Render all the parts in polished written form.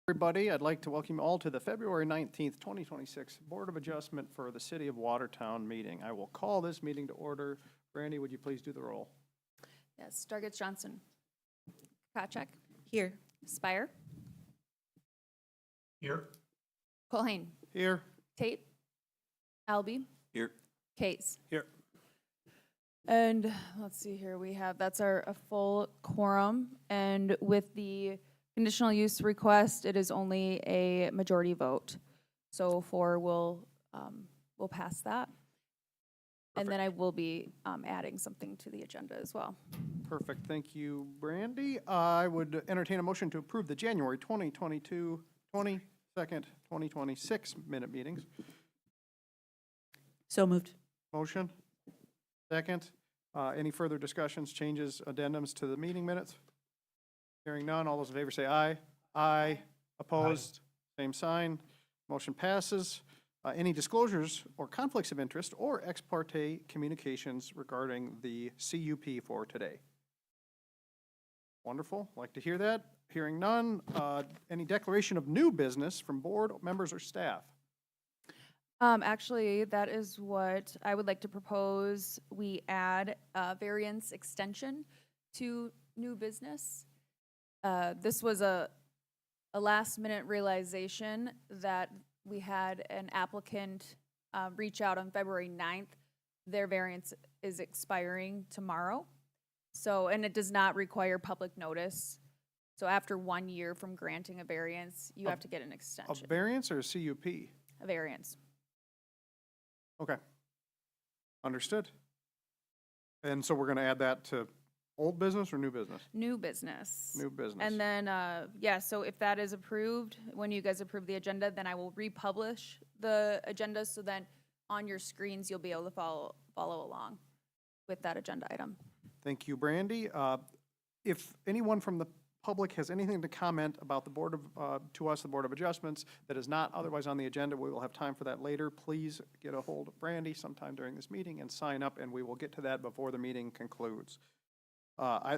Everybody, I'd like to welcome you all to the February 19th, 2026 Board of Adjustment for the City of Watertown meeting. I will call this meeting to order. Brandy, would you please do the roll? Yes, Dargis Johnson. Kachek. Here. Spire. Here. Colhane. Here. Tate. Albee. Here. Case. Here. And let's see here, that's a full quorum. And with the conditional use request, it is only a majority vote. So four will pass that. And then I will be adding something to the agenda as well. Perfect. Thank you, Brandy. I would entertain a motion to approve the January 2022, 22nd, 2026 minute meetings. So moved. Motion? Second. Any further discussions, changes, addendums to the meeting minutes? Hearing none, all those in favor say aye. Aye. Opposed? Same sign. Motion passes. Any disclosures or conflicts of interest or ex parte communications regarding the CUP for today? Wonderful. Like to hear that. Hearing none. Any declaration of new business from board members or staff? Actually, that is what I would like to propose. We add a variance extension to new business. This was a last minute realization that we had an applicant reach out on February 9th. Their variance is expiring tomorrow. So, and it does not require public notice. So after 1 year from granting a variance, you have to get an A extension, variance or a CUP? a variance. Okay. Understood. And so we're going to add that to old business or new business? New business. New business. And then, yeah, so if that is approved, when you guys approve the agenda, then I will republish the agenda, so then on your screens, you'll be able to follow along with that agenda item. Thank you, Brandy. If anyone from the public has anything to comment about the Board of, to us, the Board of Adjustments, that is not otherwise on the agenda, we will have time for that later. Please get a hold of Brandy sometime during this meeting and sign up, and we will get to that before the meeting concludes.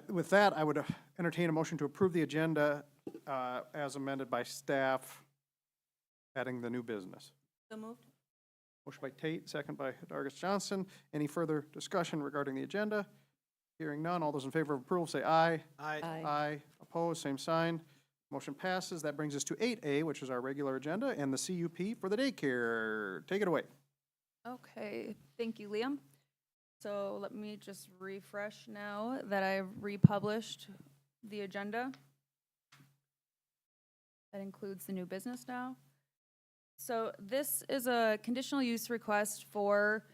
With that, I would entertain a motion to approve the agenda as amended by staff, adding the new business. So moved. Motion by Tate, second by Dargis Johnson. Any further discussion regarding the agenda? Hearing none, all those in favor of approval say aye. Aye. Aye. Opposed, same sign. Motion passes. That brings us to 8A, which is our regular agenda, and the CUP for the daycare. Take it away. Okay, thank you, Liam. So let me just refresh now that I've republished the agenda. That includes the new business now. So this is a conditional use request for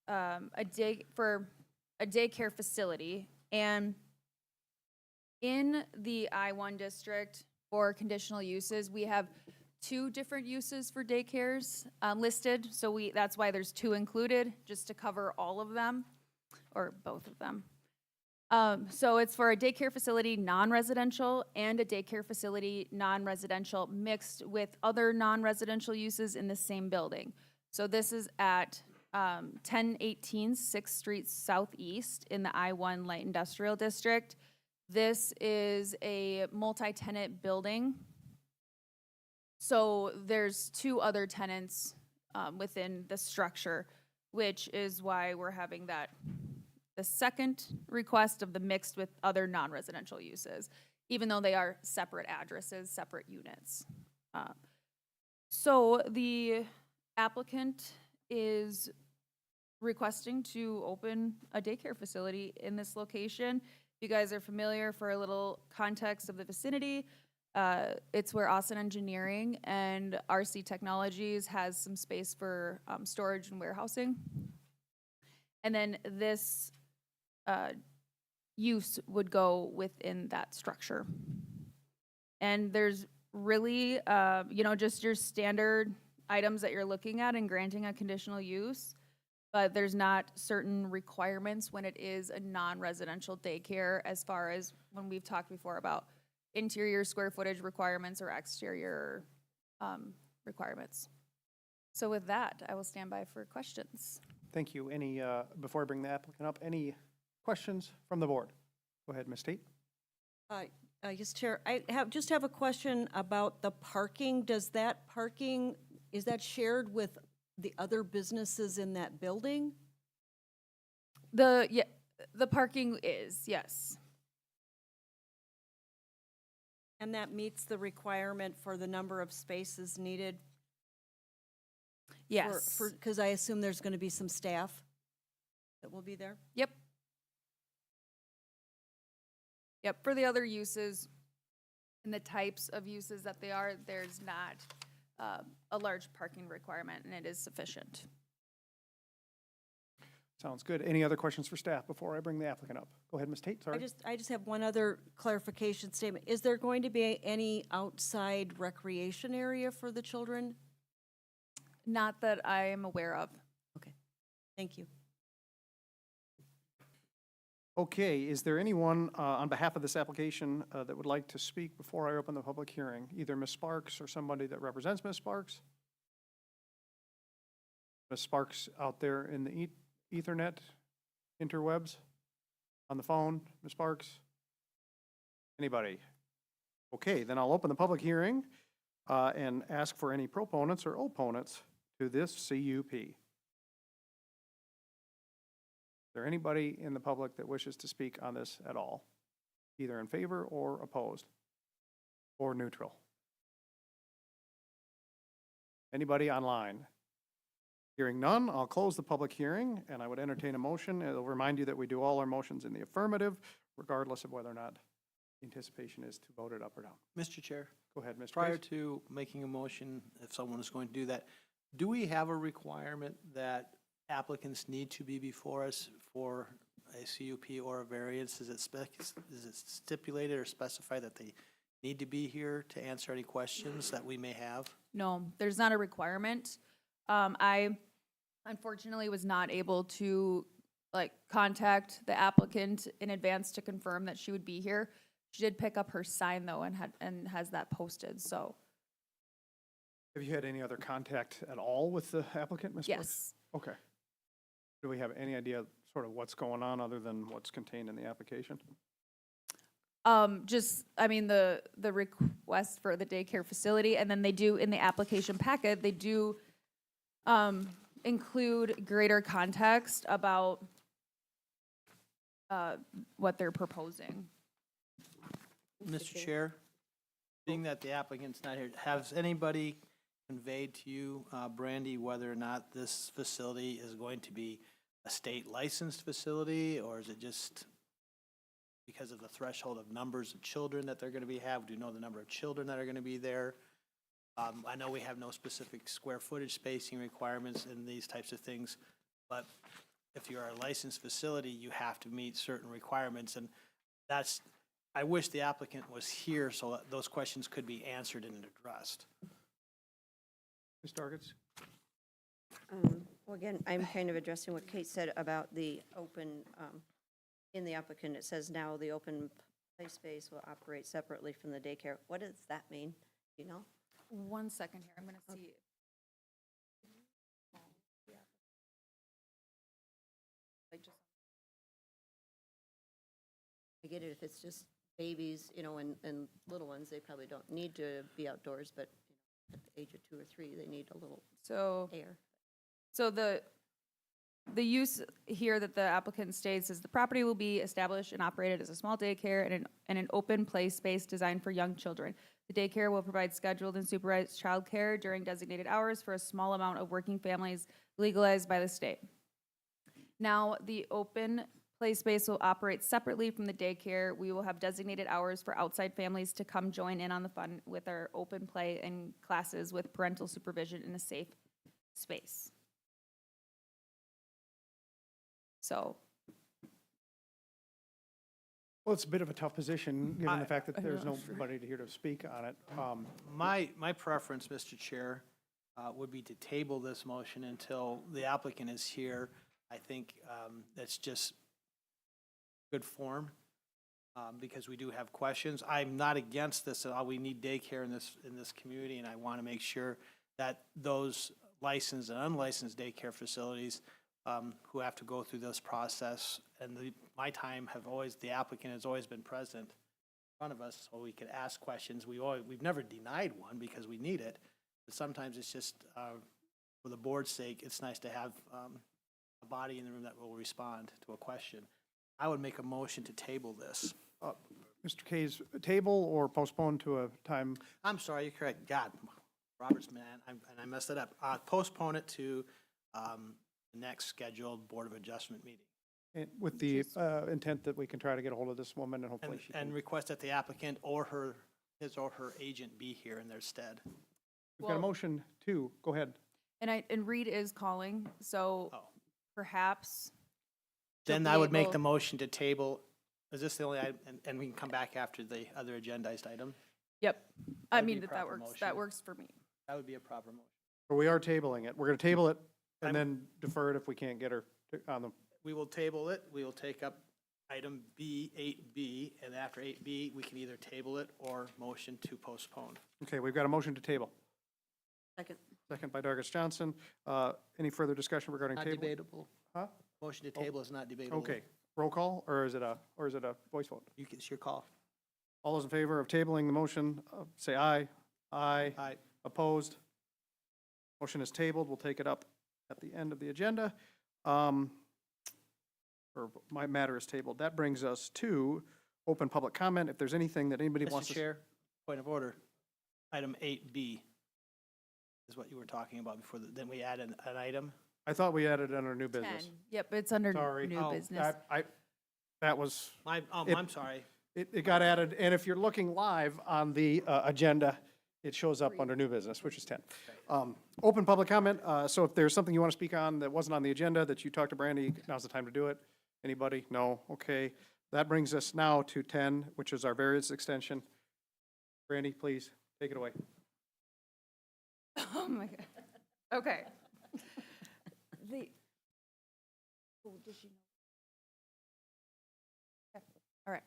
a daycare facility. And in the I-1 district for conditional uses, we have two different uses for daycares listed. So that's why there's two included, just to cover all of them, or both of them. So it's for a daycare facility, non-residential, and a daycare facility, non-residential, mixed with other non-residential uses in the same building. So this is at 1018 6th Street Southeast in the I-1 Light Industrial District. This is a multi-tenant building. So there's two other tenants within the structure, which is why we're having the second request of the mixed with other non-residential uses, even though they are separate addresses, separate units. So the applicant is requesting to open a daycare facility in this location. If you guys are familiar, for a little context of the vicinity, it's where Austin Engineering and RC Technologies has some space for storage and warehousing. And then this use would go within that structure. And there's really, just your standard items that you're looking at in granting a conditional use, but there's not certain requirements when it is a non-residential daycare, as far as when we've talked before about interior square footage requirements or exterior requirements. So with that, I will stand by for questions. Thank you. Any, before I bring the applicant up, any questions from the board? Go ahead, Ms. Tate. Yes, Chair, just have a question about the parking. Does that parking, is that shared with the other businesses in that building? Yeah, the parking is, yes. And that meets the requirement for the number of spaces needed? Yes. Because I assume there's going to be some staff that will be there? Yep. Yep, for the other uses and the types of uses that they are, there's not a large parking requirement, and it is sufficient. Sounds good. Any other questions for staff before I bring the applicant up? Go ahead, Ms. Tate, sorry. I just have one other clarification statement. Is there going to be any outside recreation area for the children? Not that I am aware of. Okay, thank you. Okay, is there anyone on behalf of this application that would like to speak before I open the public hearing? Either Ms. Sparks or somebody that represents Ms. Sparks? Ms. Sparks out there in the Ethernet interwebs? On the phone, Ms. Sparks? Anybody? Okay, then I'll open the public hearing and ask for any proponents or opponents to this CUP. Is there anybody in the public that wishes to speak on this at all? Either in favor or opposed? Or neutral? Anybody online? Hearing none, I'll close the public hearing, and I would entertain a motion. It'll remind you that we do all our motions in the affirmative, regardless of whether or not the anticipation is to vote it up or down. Mr. Chair, Go ahead, Mr. prior Pace. to making a motion, if someone is going to do that, do we have a requirement that applicants need to be before us for a CUP or a variance? Is it stipulated or specified that they need to be here to answer any questions that we may have? No, there's not a requirement. I unfortunately was not able to contact the applicant in advance to confirm that she would be here. She did pick up her sign though and has that posted, so Have you had any other contact at all with the applicant, Ms. Sparks? yes. Okay. Do we have any idea sort of what's going on other than what's contained in the application? I mean, the request for the daycare facility, and then they do, in the application packet, they do include greater context about what they're proposing. Mr. Chair, being that the applicant's not here, has anybody conveyed to you, Brandy, whether or not this facility is going to be a state licensed facility, or is it just because of the threshold of numbers of children that they're going to have? Do you know the number of children that are going to be there? I know we have no specific square footage spacing requirements in these types of things, but if you're a licensed facility, you have to meet certain requirements, and that's, I wish the applicant was here so that those questions could be answered and addressed. Ms. Dargis? Well, again, I'm kind of addressing what Kate said about the open, in the applicant, it says now the open play space will operate separately from the daycare. What does that mean? Do you know? 1 second here, I'm gonna see. I get it if it's just babies, and little ones, they probably don't need to be outdoors, but at the age of 2 or 3, they need a little So, air. so the use here that the applicant states is the property will be established and operated as a small daycare and an open play space designed for young children. The daycare will provide scheduled and supervised childcare during designated hours for a small amount of working families legalized by the state. Now, the open play space will operate separately from the daycare. We will have designated hours for outside families to come join in on the fun with our open play and classes with parental supervision in a safe space. So, Well, it's a bit of a tough position, given the fact that I there's know. nobody here to speak on it. My preference, Mr. Chair, would be to table this motion until the applicant is here. I think that's just good form, because we do have questions. I'm not against this at all. We need daycare in this community, and I want to make sure that those licensed and unlicensed daycare facilities who have to go through this process, and my time the applicant has always been present front of us so we could ask questions. We've never denied one because we need it. But sometimes it's just, for the board's sake, it's nice to have a body in the room that will respond to a question. I would make a motion to table this. Mr. Kays, table or postpone to a time? I'm sorry, you're correct. God, Robert's man, and I messed it up. Postpone it to the next scheduled Board of Adjustment meeting. With the intent that we can try to get a hold of this woman and hopefully she And can. request that the applicant or his or her agent be here in their stead. We've got a Well- motion to, go ahead. And Reed is calling, so Oh. perhaps. she'll Then be I would make able- the motion to table, is this the only, and we can come back after the other agendized item? Yep, I That'd be mean, a that proper works, motion. that works for me. That would be a proper motion. But we are tabling it. We're going to table it and I'm- then defer it if we can't get her on the, We will table it, we will take up item B, 8B, and after 8B, we can either table it or motion to postpone. okay, we've got a motion to table. Second. Second by Dargus Johnson. Any further discussion regarding Not table? debatable. Huh? Motion to table is not debatable. Okay, roll call, or is it a voice vote? It's your call. All those in favor of tabling the motion, say aye. Aye. Aye. Opposed? Motion is tabled. We'll take it up at the end of the agenda. Or my matter is tabled. That brings us to open public comment. If there's anything that anybody wants Mr. to. Chair, point of order. Item 8B is what you were talking about before, then we add an item. I thought we added it under new business. 10. Yep, it's under Sorry. new Oh, business. That was, It- I'm sorry. it got added, and if you're looking live on the agenda, it shows up under new business, which is 10. Open public comment, so if there's something you want to speak on that wasn't on the agenda, that you talked to Brandy, now's the time to do it. Anybody? No? Okay. That brings us now to 10, which is our variance extension. Brandy, please, take it away. Oh my God. Okay. The. Oh, does she know? Okay, all right.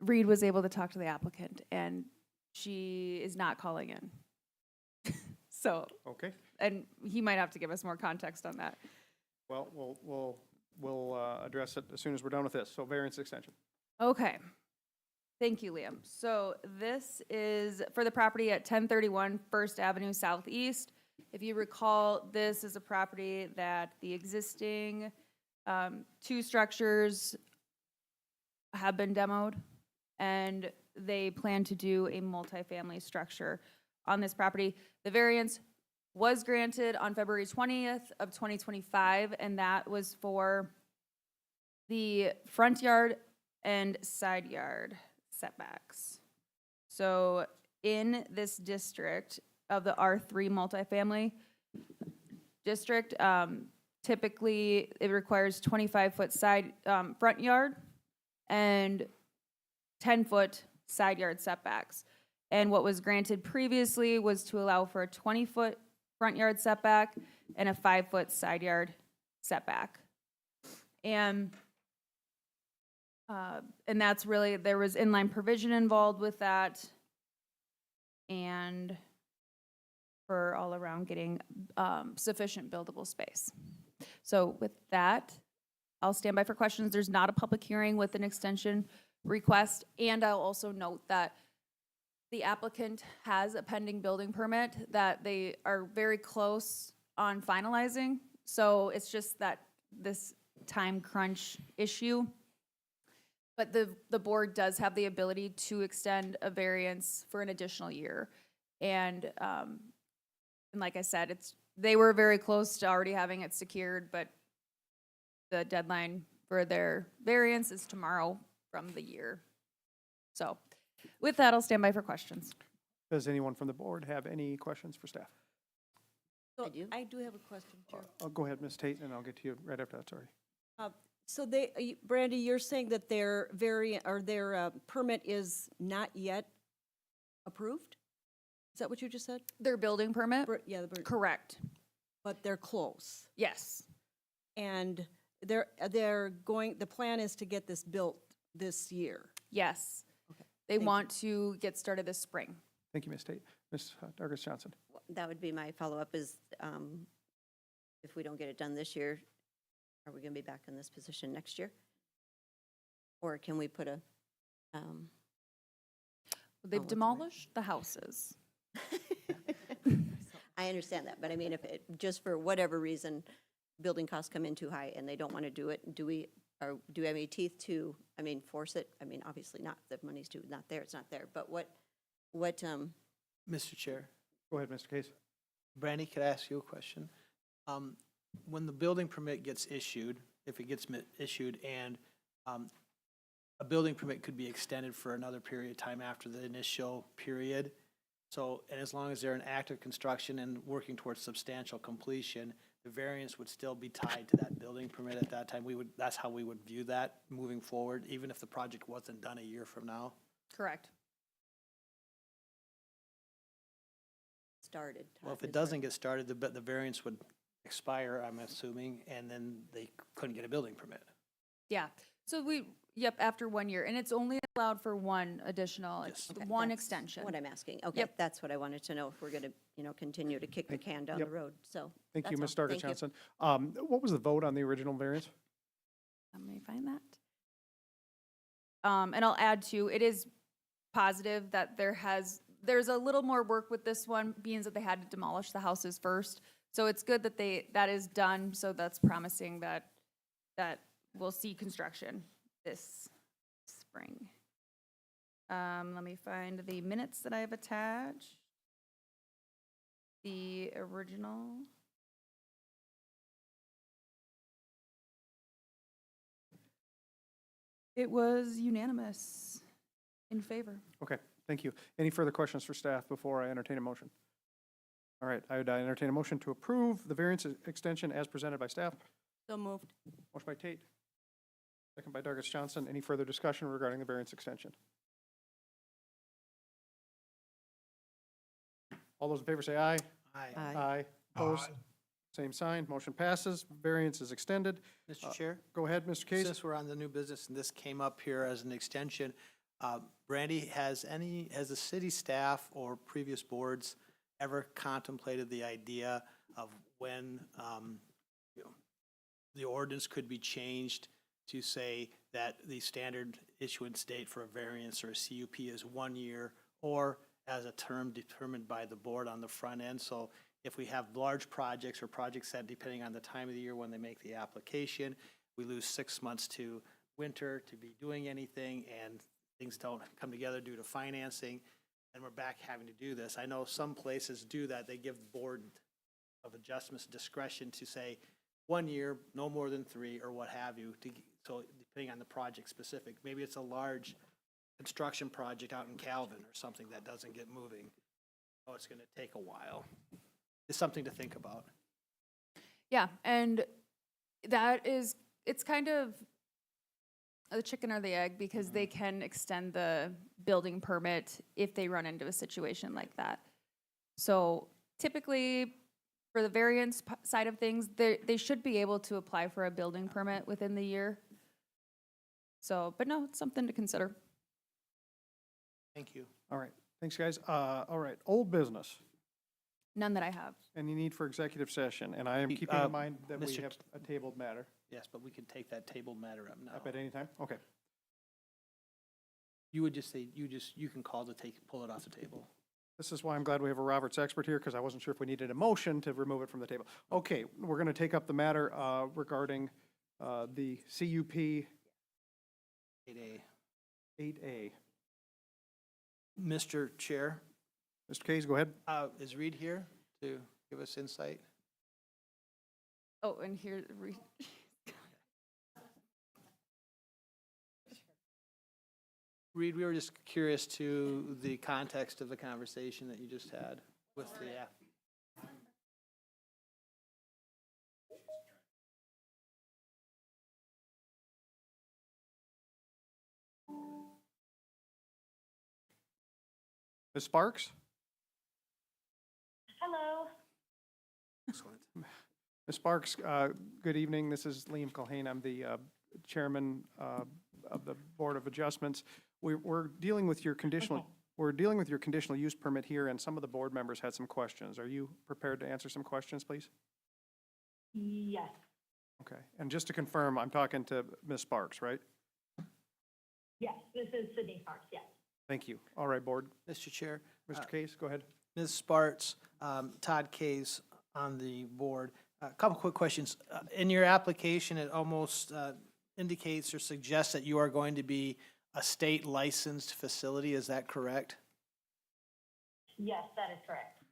Reed was able to talk to the applicant and she is not calling in. So, Okay? and he might have to give us more context on that. Well, we'll address it as soon as we're done with this. So variance extension. Okay. Thank you, Liam. So this is for the property at 1031 First Avenue Southeast. If you recall, this is a property that the existing two structures have been demoed, and they plan to do a multifamily structure on this property. The variance was granted on February 20th of 2025, and that was for the front yard and side yard setbacks. So in this district of the R3 multifamily district, typically it requires 25-foot side, front yard and 10-foot side yard setbacks. And what was granted previously was to allow for a 20-foot front yard setback and a 5-foot side yard setback. And that's really, there was inline provision involved with that. And for all around getting sufficient buildable space. So with that, I'll stand by for questions. There's not a public hearing with an extension request. And I'll also note that the applicant has a pending building permit that they are very close on finalizing. So it's just that this time crunch issue. But the board does have the ability to extend a variance for an additional year. And like I said, they were very close to already having it secured, but the deadline for their variance is tomorrow from the year. So with that, I'll stand by for questions. Does anyone from the board have any questions for staff? So I do. I do have a question, Chair. Go ahead, Ms. Tate, and I'll get to you right after that, sorry. So Brandy, you're saying that their their permit is not yet approved? Is that what you just said? Their building permit? Yeah, Correct. but they're close. Yes. And they're going, the plan is to get this built this year. Yes. Okay. They Thank you. want to get started this spring. Thank you, Ms. Tate. Ms. Dargus Johnson. That would be my follow-up is, if we don't get it done this year, are we going to be back in this position next year? Or can we put a, They've what's the word? demolished the houses. I understand that, but I mean, if it, just for whatever reason, building costs come in too high and they don't want to do it, do we have any teeth to, I mean, force it? I mean, obviously not, the money's not there, it's not there, but what, Mr. Chair, Go ahead, Mr. Case. Brandy, could I ask you a question? When the building permit gets issued, if it gets issued and a building permit could be extended for another period of time after the initial period. So, and as long as they're in active construction and working towards substantial completion, the variance would still be tied to that building permit at that time. That's how we would view that moving forward, even if the project wasn't done a year from now. Correct. started? Well, if it doesn't get started, the variance would expire, I'm assuming, and then they couldn't get a building permit. Yeah. So after 1 year, and it's only allowed for one additional, Yes. Okay, one that's extension. What I'm asking, okay, Yep. that's what I wanted to know, if we're gonna, continue to kick the can down the Yep. road, so. Thank you, that's Ms. all. Starkett Thank you. Johnson. What was the vote on the original variance? Let me find that. And I'll add too, it is positive that there's a little more work with this one, being that they had to demolish the houses first. So it's good that that is done, so that's promising that we'll see construction this spring. Let me find the minutes that I have attached. The original. It was unanimous in favor. Okay, thank you. Any further questions for staff before I entertain a motion? All right, I would entertain a motion to approve the variance extension as presented by staff. So moved. Motion by Tate, second by Dargis Johnson. Any further discussion regarding the variance extension? All those in favor say aye. Aye. Aye. Opposed? Same sign. Motion passes. Variance is extended. Mr. Chair? Go ahead, Mr. Case. Since we're on the new business and this came up here as an extension, Brandy, has the city staff or previous boards ever contemplated the idea of when, the ordinance could be changed to say that the standard issuance date for a variance or a CUP is 1 year, or as a term determined by the board on the front end? So if we have large projects or projects that, depending on the time of the year when they make the application, we lose 6 months to winter to be doing anything, and things don't come together due to financing, and we're back having to do this. I know some places do that. They give the Board of Adjustments discretion to say 1 year, no more than 3, or what have you, so depending on the project specific. Maybe it's a large construction project out in Calvin or something that doesn't get moving. Oh, it's gonna take a while. It's something to think about. Yeah, and it's kind of the chicken or the egg, because they can extend the building permit if they run into a situation like that. So typically, for the variance side of things, they should be able to apply for a building permit within the year. So, but no, it's something to consider. Thank you. All right, thanks, guys. All right, old business. None that I have. Any need for executive session? And I am He- keeping in mind that we Mr. have a tabled matter Yes, but we can take that tabled matter up now. up at any time. Okay. You would just say, you can call pull it off the table. This is why I'm glad we have a Roberts expert here, because I wasn't sure if we needed a motion to remove it from the table. Okay, we're going to take up the matter regarding the CUP 8A. 8A. Mr. Chair, Mr. Case, go ahead. is Reed here to give us insight? Oh, and here, Reed, we were just curious to the context of the conversation that you just had with the, Ms. Sparks? excellent. Ms. Sparks, good evening. This is Liam Culhane. I'm the chairman of the Board of Adjustments. We're dealing with your conditional use permit here, and some of the board members had some questions. Are you prepared to answer some questions, please? Yes, Okay. And just to confirm, I'm talking to Ms. Sparks, right? Yes, this is Sydney Sparks, yes. Thank you. All right, board. Mr. Chair, Mr. Case, go ahead. Ms. Sparts, Todd Case on the board. A couple quick questions. In your application, it almost indicates or suggests that you are going to be a state licensed facility. Is that correct? Yes, that is correct.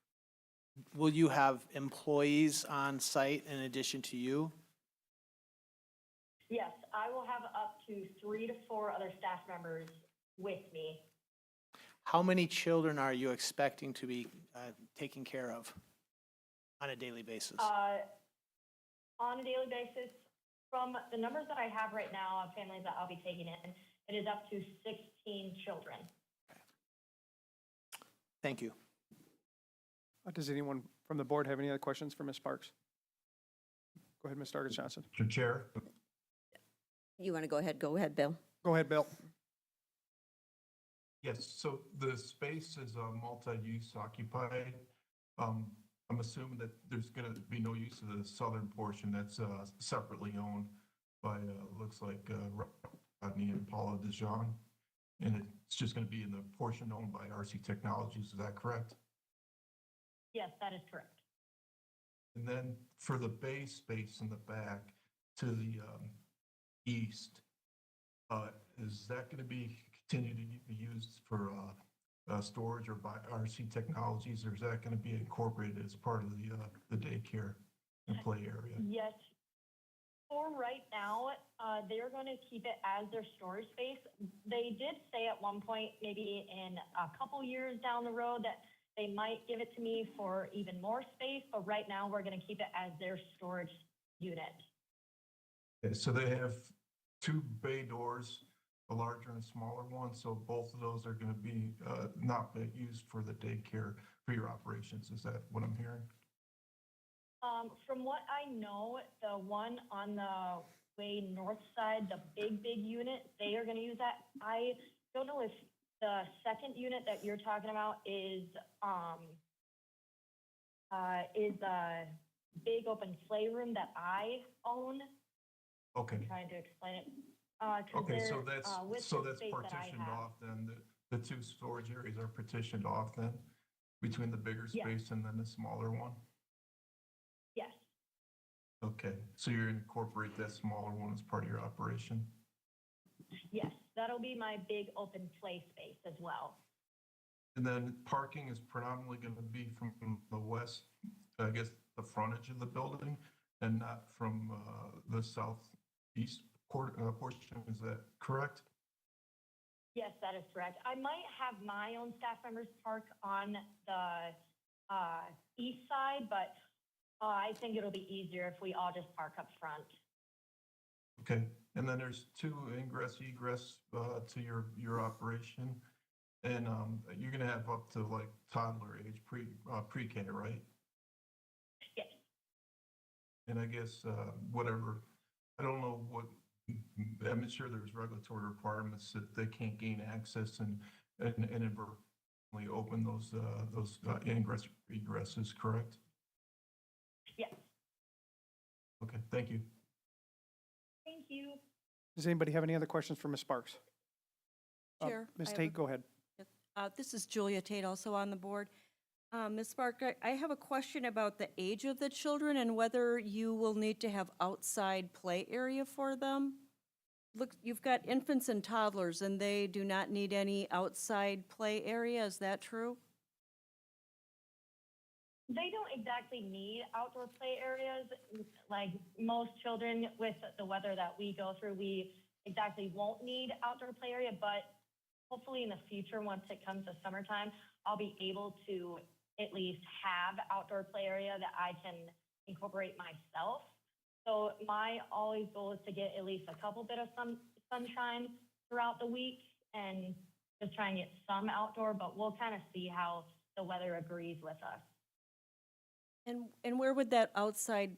Will you have employees on site in addition to you? Yes, I will have up to 3 to 4 other staff members with me. How many children are you expecting to be taken care of on a daily basis? On a daily basis, from the numbers that I have right now of families that I'll be taking in, it is up to 16 children. Thank you. Does anyone from the board have any other questions for Ms. Sparks? Go ahead, Ms. Starkis Johnson. Mr. Chair, You want to go ahead? Go ahead, Bill. Go ahead, Bill. yes, so the space is multi-use occupied. I'm assuming that there's going to be no use of the southern portion that's separately owned by, looks like Rodney and Paula DeJean. And it's just going to be in the portion owned by RC Technologies, is that correct? Yes, that is correct. And then for the bay space in the back to the east, is that going to be continue to be used for storage or by RC Technologies, or is that going to be incorporated as part of the daycare and play area? Yes. For right now, they're going to keep it as their storage space. They did say at one point, maybe in a couple years down the road, that they might give it to me for even more space, but right now we're going to keep it as their storage unit. Okay, so they have two bay doors, a larger and a smaller one, so both of those are going to be not be used for the daycare for your operations. Is that what I'm hearing? From what I know, the one on the way north side, the big unit, they are going to use that. I don't know if the second unit that you're talking about is a big open playroom that I own. Okay. I'm trying to explain it. 'Cause Okay, so they're, with that's the space that I partitioned have. off then, the two storage areas are partitioned off then, between the bigger Yeah. space and then the smaller one? Yes, Okay, so you're gonna incorporate that smaller one as part of your operation? yes, that'll be my big open play space as well. And then parking is predominantly gonna be from the west, I guess, the frontage of the building, and not from the southeast portion, is that correct? Yes, that is correct. I might have my own staff members park on the east side, but I think it'll be easier if we all just park up front. Okay, and then there's two ingress egress to your operation. And you're gonna have up to like toddler age, pre-K, right? Yes, And I guess whatever, I don't know what, I'm sure there's regulatory requirements that they can't gain access and inadvertently open those ingress egresses, correct? yes. Okay, thank you. Thank you. Does anybody have any other questions for Ms. Sparks? Chair, Ms. I have Tate, go ahead. This is Julia Tate, also on the board. Ms. Spark, I have a question about the age of the children and whether you will need to have outside play area for them. Look, you've got infants and toddlers, and they do not need any outside play area. Is that true? They don't exactly need outdoor play areas. Like most children with the weather that we go through, we exactly won't need outdoor play area, but hopefully in the future, once it comes to summertime, I'll be able to at least have outdoor play area that I can incorporate myself. So my always goal is to get at least a couple bit of sunshine throughout the week and just try and get some outdoor, but we'll kind of see how the weather agrees with us. And where would that outside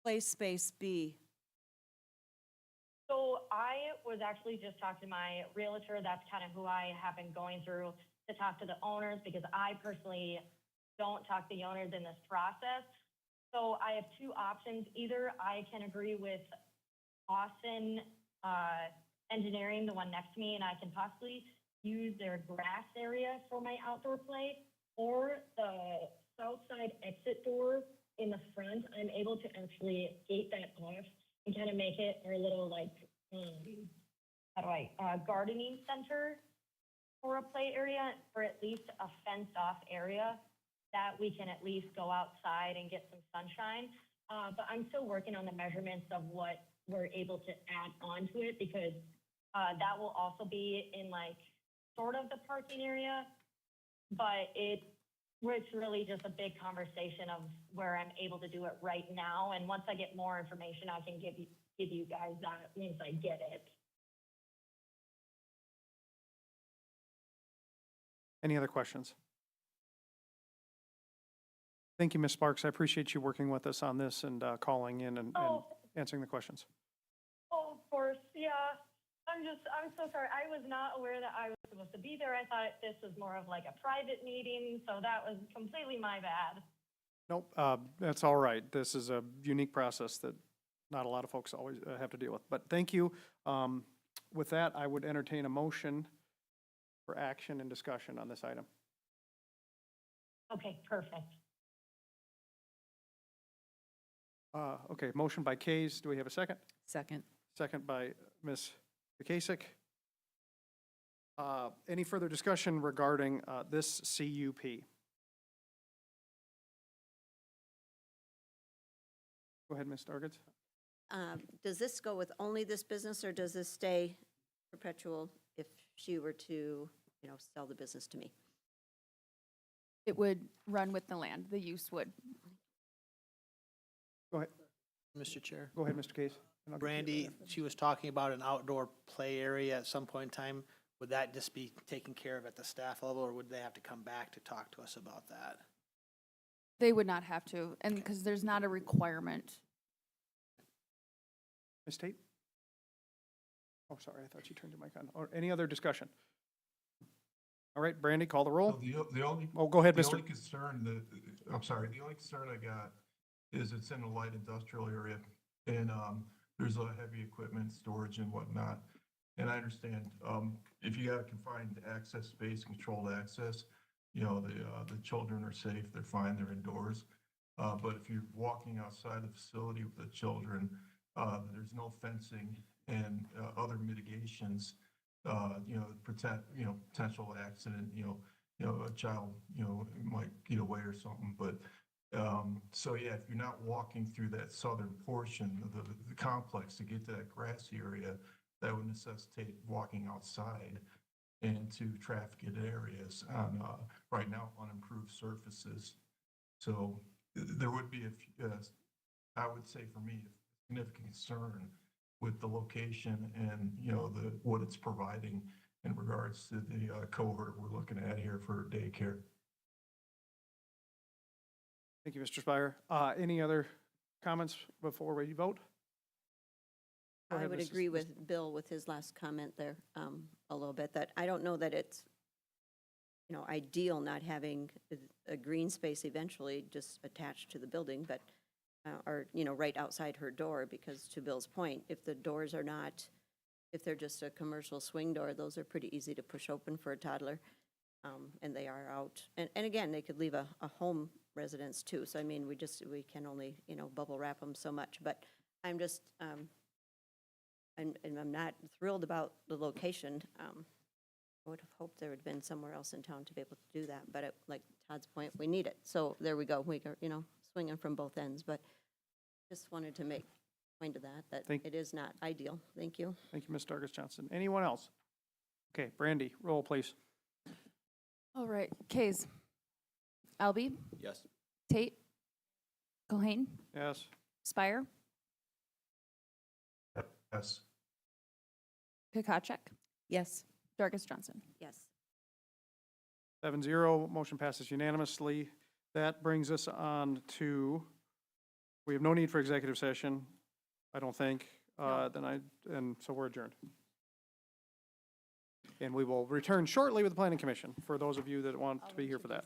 play space be? So I was actually just talking to my realtor. That's kind of who I have been going through to talk to the owners, because I personally don't talk to the owners in this process. So I have two options. Either I can agree with Austin Engineering, the one next to me, and I can possibly use their grass area for my outdoor play, or the south side exit door in the front, I'm able to actually gate that off and kind of make it our little like, gardening center for a play area, or at least a fenced off area that we can at least go outside and get some sunshine. But I'm still working on the measurements of what we're able to add onto it, because that will also be in like sort of the parking area, but it's really just a big conversation of where I'm able to do it right now. And once I get more information, I can give you guys that once I get it. Any other questions? Thank you, Ms. Sparks. I appreciate you working with us on this and calling in and Oh. answering the questions. Oh, of course, yeah. I'm so sorry. I was not aware that I was supposed to be there. I thought this was more of like a private meeting, so that was completely my bad. Nope, that's all right. This is a unique process that not a lot of folks always have to deal with. But thank you. With that, I would entertain a motion for action and discussion on this item. Okay, perfect. Okay, motion by Kays. Do we have a second? Second. Second by Ms. Kasich. Any further discussion regarding this CUP? Go ahead, Ms. Stargett. Does this go with only this business, or does this stay perpetual if she were to, sell the business to me? It would run with the land, the use would. Go ahead, Mr. Chair. go ahead, Mr. Case. and I'll get you Brandy, after. she was talking about an outdoor play area at some point in time. Would that just be taken care of at the staff level, or would they have to come back to talk to us about that? They would not have to, and because there's not a requirement. Ms. Tate? Oh, sorry, I thought you turned your mic on. Or any other discussion? All right, Brandy, call the So roll. the only, Oh, go ahead, the Mr. only concern that, I'm sorry, the only concern I got is it's in a light industrial area, and there's a heavy equipment storage and whatnot. And I understand, if you got a confined access space, controlled access, the children are safe, they're fine, they're indoors. But if you're walking outside the facility with the children, there's no fencing and other mitigations, potential accident, a child, might get away or something, but, so yeah, if you're not walking through that southern portion of the complex to get to that grassy area, that would necessitate walking outside into trafficked areas on, right now, unimproved surfaces. So there would be, I would say for me, a significant concern with the location and, what it's providing in regards to the cohort we're looking at here for daycare. Thank you, Mr. Spire. Any other comments before we vote? Go I ahead, would Mrs. agree with Bill with his last comment there, a little bit, that I don't know that it's, ideal not having a green space eventually just attached to the building, but, or, right outside her door, because to Bill's point, if the doors are not, if they're just a commercial swing door, those are pretty easy to push open for a toddler, and they are out. And again, they could leave a home residence too, so I mean, we can only, bubble wrap them so much, but I'm just, and I'm not thrilled about the location. I would have hoped there had been somewhere else in town to be able to do that, but like Todd's point, we need it. So there we go. We are, swinging from both ends, but just wanted to make point of that it is not ideal. Thank you. Thank you, Ms. Dargis Johnson. Anyone else? Okay, Brandy, roll, please. All right, Kays. Albee, Yes. Tate, Cohane, Yes. Spire, Yes. Kokachek, Yes. Dargis Johnson. Yes. 7-0, motion passes unanimously. That brings us on to, we have no need for executive session, I don't think. And so we're adjourned. And we will return shortly with the planning commission, for those of you that want to be here for that.